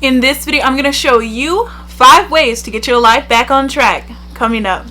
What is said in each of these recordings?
In this video, I'm going to show you 5 ways to get your life back on track. Coming up.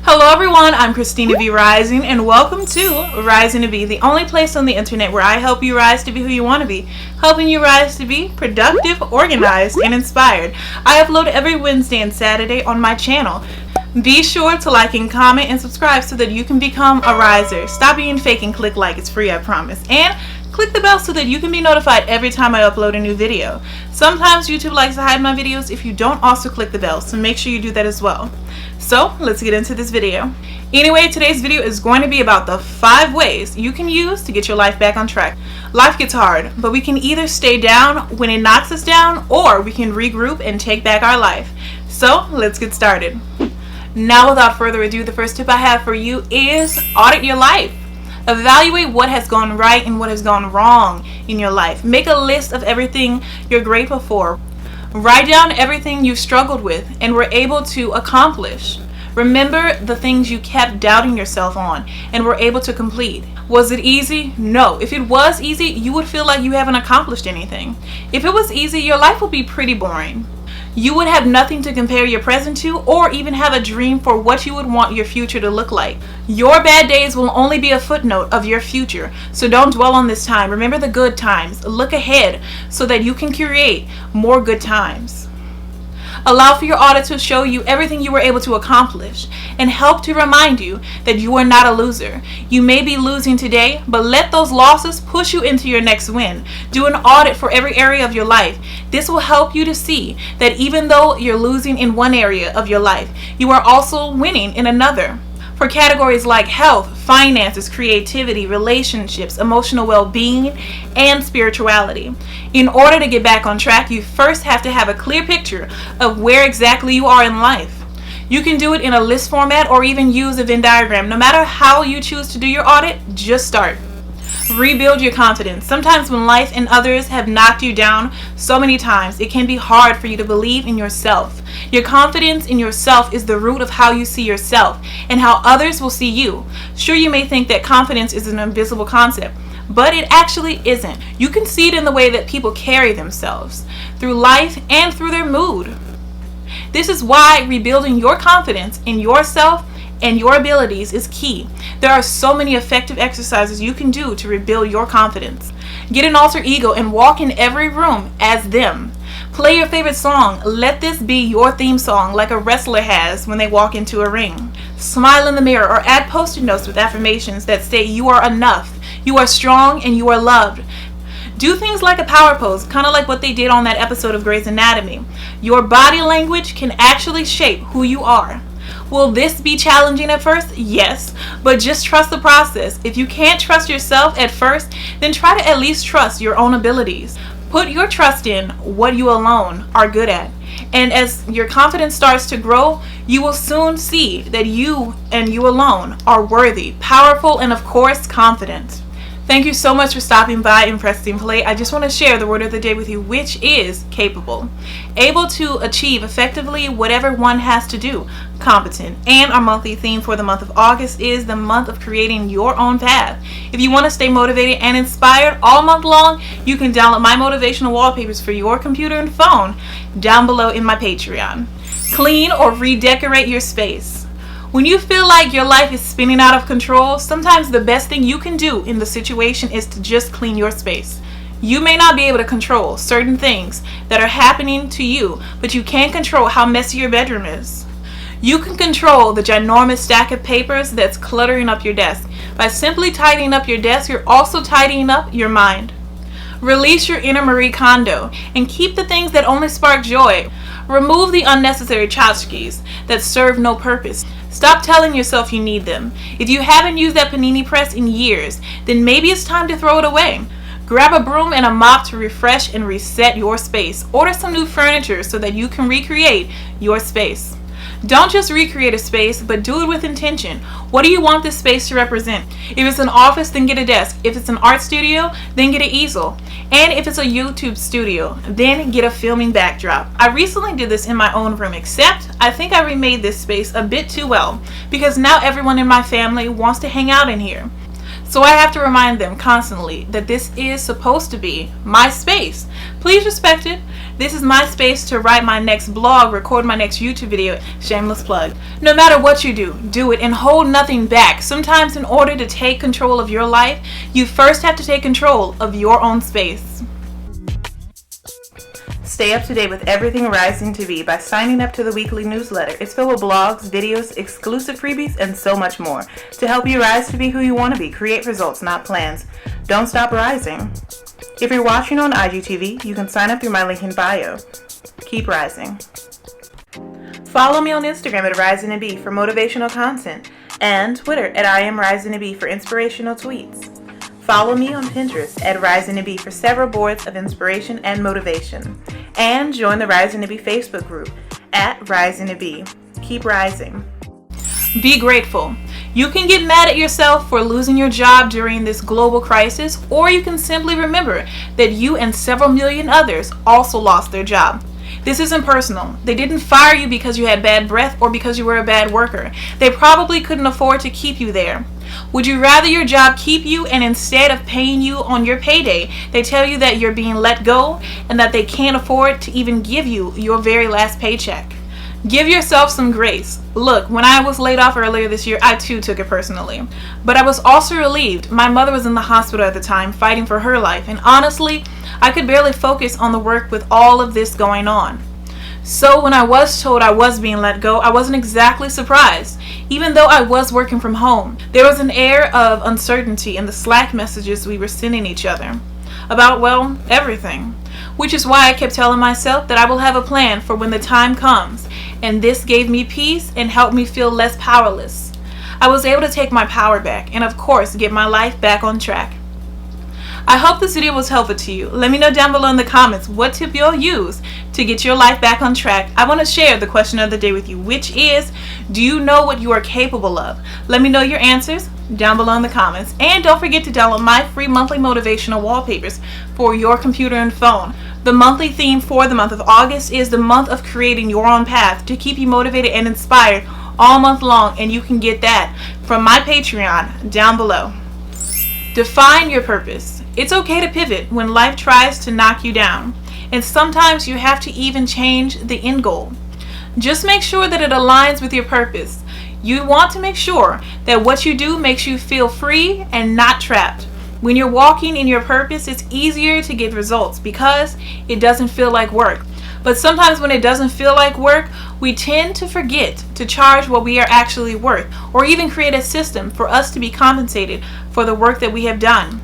Hello everyone, I'm Christina B Rising, and welcome to Rising to Be, the only place on the internet where I help you rise to be who you want to be, helping you rise to be productive, organized, and inspired. I upload every Wednesday and Saturday on my channel. Be sure to like and comment and subscribe so that you can become a riser. Stop being fake and click like, it's free, I promise. And click the bell so that you can be notified every time I upload a new video. Sometimes YouTube likes to hide my videos if you don't also click the bell, so make sure you do that as well. So let's get into this video. Anyway, today's video is going to be about the 5 ways you can use to get your life back on track. Life gets hard, but we can either stay down when it knocks us down, or we can regroup and take back our life. So let's get started. Now, without further ado, the first tip I have for you is audit your life. Evaluate what has gone right and what has gone wrong in your life. Make a list of everything you're grateful for. Write down everything you've struggled with and were able to accomplish. Remember the things you kept doubting yourself on and were able to complete. Was it easy? No. If it was easy, you would feel like you haven't accomplished anything. If it was easy, your life would be pretty boring. You would have nothing to compare your present to, or even have a dream for what you would want your future to look like. Your bad days will only be a footnote of your future, so don't dwell on this time. Remember the good times. Look ahead so that you can create more good times. Allow for your audit to show you everything you were able to accomplish and help to remind you that you are not a loser. You may be losing today, but let those losses push you into your next win. Do an audit for every area of your life. This will help you to see that even though you're losing in one area of your life, you are also winning in another. For categories like health, finances, creativity, relationships, emotional well-being, and spirituality. In order to get back on track, you first have to have a clear picture of where exactly you are in life. You can do it in a list format or even use a Venn diagram. No matter how you choose to do your audit, just start. Rebuild your confidence. Sometimes when life and others have knocked you down so many times, it can be hard for you to believe in yourself. Your confidence in yourself is the root of how you see yourself and how others will see you. Sure, you may think that confidence is an invisible concept, but it actually isn't. You can see it in the way that people carry themselves, through life and through their mood. This is why rebuilding your confidence in yourself and your abilities is key. There are so many effective exercises you can do to rebuild your confidence. Get an alter ego and walk in every room as them. Play your favorite song. Let this be your theme song, like a wrestler has when they walk into a ring. Smile in the mirror or add post-it notes with affirmations that state you are enough, you are strong, and you are loved. Do things like a power pose, kind of like what they did on that episode of Grey's Anatomy. Your body language can actually shape who you are. Will this be challenging at first? Yes, but just trust the process. If you can't trust yourself at first, then try to at least trust your own abilities. Put your trust in what you alone are good at. And as your confidence starts to grow, you will soon see that you and you alone are worthy, powerful, and of course, confident. Thank you so much for stopping by and pressing play. I just want to share the word of the day with you, which is capable. Able to achieve effectively whatever one has to do. Competent. And our monthly theme for the month of August is the month of creating your own path. If you want to stay motivated and inspired all month long, you can download my motivational wallpapers for your computer and phone down below in my Patreon. Clean or redecorate your space. When you feel like your life is spinning out of control, sometimes the best thing you can do in the situation is to just clean your space. You may not be able to control certain things that are happening to you, but you can control how messy your bedroom is. You can control the ginormous stack of papers that's cluttering up your desk. By simply tidying up your desk, you're also tidying up your mind. Release your inner Marie Kondo and keep the things that only spark joy. Remove the unnecessary tchotchkes that serve no purpose. Stop telling yourself you need them. If you haven't used that panini press in years, then maybe it's time to throw it away. Grab a broom and a mop to refresh and reset your space. Order some new furniture so that you can recreate your space. Don't just recreate a space, but do it with intention. What do you want this space to represent? If it's an office, then get a desk. If it's an art studio, then get an easel. And if it's a YouTube studio, then get a filming backdrop. I recently did this in my own room, except I think I remade this space a bit too well, because now everyone in my family wants to hang out in here. So I have to remind them constantly that this is supposed to be my space. Please respect it. This is my space to write my next blog, record my next YouTube video. Shameless plug. No matter what you do it and hold nothing back. Sometimes in order to take control of your life, you first have to take control of your own space. Stay up to date with everything Rising to Be by signing up to the weekly newsletter. It's filled with blogs, videos, exclusive freebies, and so much more to help you rise to be who you want to be. Create results, not plans. Don't stop rising. If you're watching on IGTV, you can sign up through my link in bio. Keep rising. Follow me on Instagram at risingtobe for motivational content and Twitter at IamRisingToBe for inspirational tweets. Follow me on Pinterest at risingtobe for several boards of inspiration and motivation. And join the Rising to Be Facebook group at Rising to Be. Keep rising. Be grateful. You can get mad at yourself for losing your job during this global crisis, or you can simply remember that you and several million others also lost their job. This isn't personal. They didn't fire you because you had bad breath or because you were a bad worker. They probably couldn't afford to keep you there. Would you rather your job keep you and instead of paying you on your payday, they tell you that you're being let go and that they can't afford to even give you your very last paycheck? Give yourself some grace. Look, when I was laid off earlier this year, I too took it personally. But I was also relieved. My mother was in the hospital at the time fighting for her life, and honestly, I could barely focus on the work with all of this going on. So when I was told I was being let go, I wasn't exactly surprised. Even though I was working from home, there was an air of uncertainty in the Slack messages we were sending each other about, well, everything. Which is why I kept telling myself that I will have a plan for when the time comes, and this gave me peace and helped me feel less powerless. I was able to take my power back and, of course, get my life back on track. I hope this video was helpful to you. Let me know down below in the comments what tip you'll use to get your life back on track. I want to share the question of the day with you, which is, do you know what you are capable of? Let me know your answers down below in the comments. And don't forget to download my free monthly motivational wallpapers for your computer and phone. The monthly theme for the month of August is the month of creating your own path to keep you motivated and inspired all month long, and you can get that from my Patreon down below. Define your purpose. It's okay to pivot when life tries to knock you down, and sometimes you have to even change the end goal. Just make sure that it aligns with your purpose. You want to make sure that what you do makes you feel free and not trapped. When you're walking in your purpose, it's easier to get results because it doesn't feel like work. But sometimes when it doesn't feel like work, we tend to forget to charge what we are actually worth, or even create a system for us to be compensated for the work that we have done.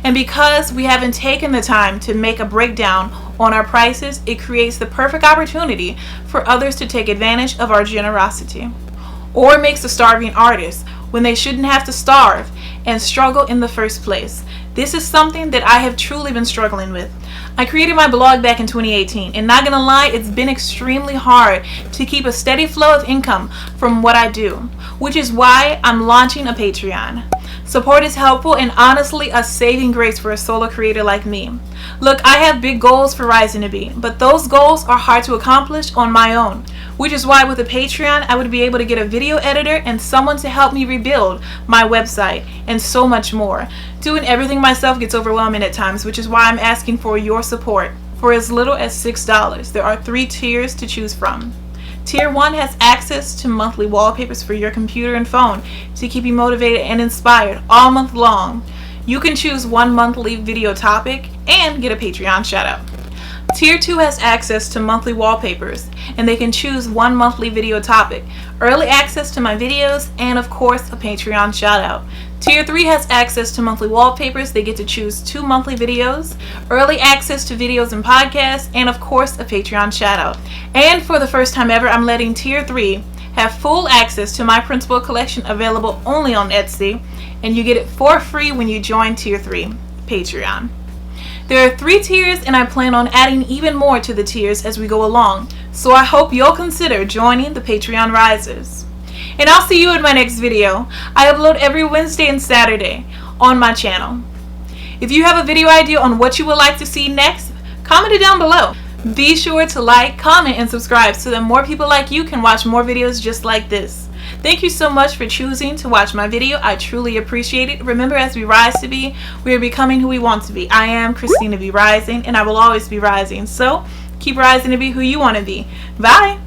And because we haven't taken the time to make a breakdown on our prices, it creates the perfect opportunity for others to take advantage of our generosity. Or it makes a starving artist when they shouldn't have to starve and struggle in the first place. This is something that I have truly been struggling with. I created my blog back in 2018, and not gonna lie, it's been extremely hard to keep a steady flow of income from what I do, which is why I'm launching a Patreon. Support is helpful and honestly a saving grace for a solo creator like me. Look, I have big goals for Rising to Be, but those goals are hard to accomplish on my own, which is why with a Patreon, I would be able to get a video editor and someone to help me rebuild my website and so much more. Doing everything myself gets overwhelming at times, which is why I'm asking for your support. For as little as $6, there are 3 tiers to choose from. Tier 1 has access to monthly wallpapers for your computer and phone to keep you motivated and inspired all month long. You can choose 1 monthly video topic and get a Patreon shout out. Tier 2 has access to monthly wallpapers, and they can choose 1 monthly video topic, early access to my videos, and of course a Patreon shout out. Tier 3 has access to monthly wallpapers. They get to choose 2 monthly videos, early access to videos and podcasts, and of course a Patreon shout out. And for the first time ever, I'm letting Tier 3 have full access to my principal collection available only on Etsy, and you get it for free when you join Tier 3 Patreon. There are 3 tiers, and I plan on adding even more to the tiers as we go along, so I hope you'll consider joining the Patreon Risers. And I'll see you in my next video. I upload every Wednesday and Saturday on my channel. If you have a video idea on what you would like to see next, comment it down below. Be sure to like, comment, and subscribe so that more people like you can watch more videos just like this. Thank you so much for choosing to watch my video. I truly appreciate it. Remember, as we rise to be, we are becoming who we want to be. I am Christina B Rising, and I will always be rising. So keep rising to be who you want to be. Bye.